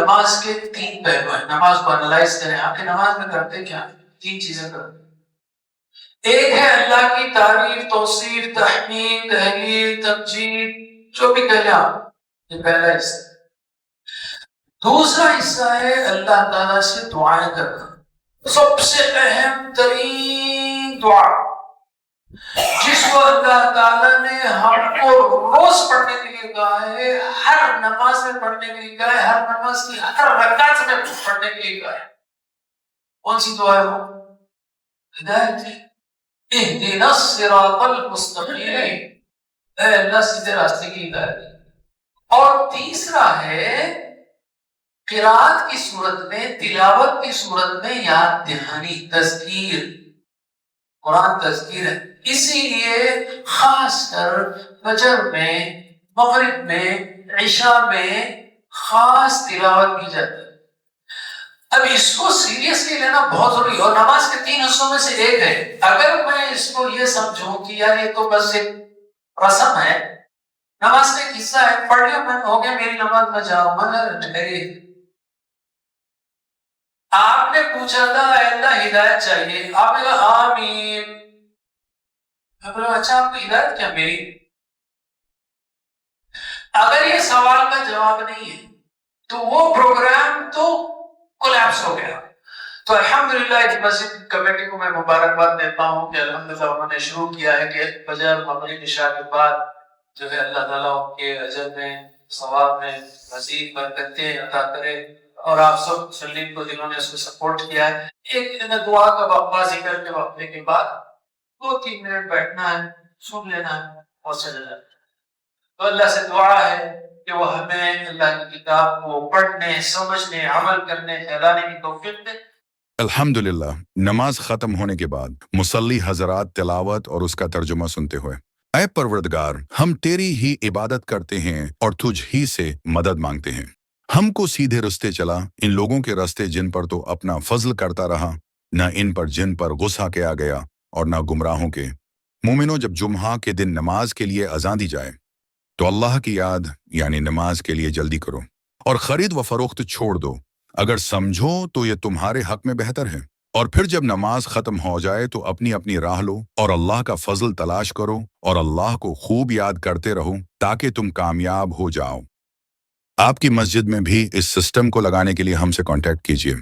نماز کے تین پہلو ہیں. نماز کو انالائز کریں. آپ کی نماز میں کرتے کیا؟ تین چیزیں کرتے. ایک ہے اللہ کی تعریف، توصیف، تحمید، تحلیل، تمجید، جو بھی کہہ لیں آپ، یہ پہلا حصہ. دوسرا حصہ ہے اللہ تعالیٰ سے دعائیں کرنا. سب سے اہم ترین دعا جس کو اللہ تعالیٰ نے ہم کو روز پڑھنے کے لیے کہا ہے، ہر نماز میں پڑھنے کے لیے کہا ہے، ہر نماز کی ہر رکعت میں پڑھنے کے لیے کہا ہے، کون سی دعا ہے وہ؟ ہدایت. اہدنا الصراط المستقیم، اے اللہ سیدھے راستے کی ہدایت. اور تیسرا ہے قرات کی صورت میں، تلاوت کی صورت میں یاد دہانی، تذکیر. قرآن تذکیر ہے، اسی لیے خاص کر فجر میں، مغرب میں، عشاء میں خاص تلاوت کی جاتی ہے. اب اس کو سیریسلی لینا بہت ضروری ہے، اور نماز کے تین حصوں میں سے ایک ہے. اگر میں اس کو یہ سمجھوں کہ یار یہ تو بس ایک رسم ہے، نماز کا ایک حصہ ہے، پڑھ لیا میں، ہو گیا میری نماز میں جاؤ، مگر آپ نے پوچھا تھا اے اللہ ہدایت چاہیے، آپ نے کہا آمین. میں بولا اچھا آپ کو ہدایت کیا میری؟ اگر یہ سوال کا جواب نہیں ہے تو وہ پروگرام تو کولیپس ہو گیا. تو الحمدللہ اس مسجد کمیٹی کو میں مبارکباد دیتا ہوں کہ الحمدللہ انہوں نے شروع کیا ہے کہ فجر، مغرب، عشاء کے بعد جو ہے اللہ تعالیٰ کے اجر میں، ثواب میں مزید برکتیں عطا کرے. اور آپ سب مسلمین کو جنہوں نے اس کو سپورٹ کیا ہے، ایک دعا کا وقفہ ذکر کے وقفے کے بعد 2-3 منٹ بیٹھنا ہے، سن لینا ہے اور چلے جانا ہے. تو اللہ سے دعا ہے کہ وہ ہمیں اللہ کی کتاب کو پڑھنے، سمجھنے، عمل کرنے، پھیلانے کی توفیق دے. الحمدللہ نماز ختم ہونے کے بعد مصلی حضرات تلاوت اور اس کا ترجمہ سنتے ہوئے، اے پروردگار ہم تیری ہی عبادت کرتے ہیں اور تجھ ہی سے مدد مانگتے ہیں. ہم کو سیدھے رستے چلا، ان لوگوں کے رستے جن پر تو اپنا فضل کرتا رہا، نہ ان پر جن پر غصہ کیا گیا، اور نہ گمراہوں کے. مومنوں، جب جمعہ کے دن نماز کے لیے اذان دی جائے تو اللہ کی یاد یعنی نماز کے لیے جلدی کرو اور خرید و فروخت چھوڑ دو، اگر سمجھو تو یہ تمہارے حق میں بہتر ہے. اور پھر جب نماز ختم ہو جائے تو اپنی اپنی راہ لو اور اللہ کا فضل تلاش کرو اور اللہ کو خوب یاد کرتے رہو تاکہ تم کامیاب ہو جاؤ. آپ کی مسجد میں بھی اس سسٹم کو لگانے کے لیے ہم سے کانٹیکٹ کیجیے.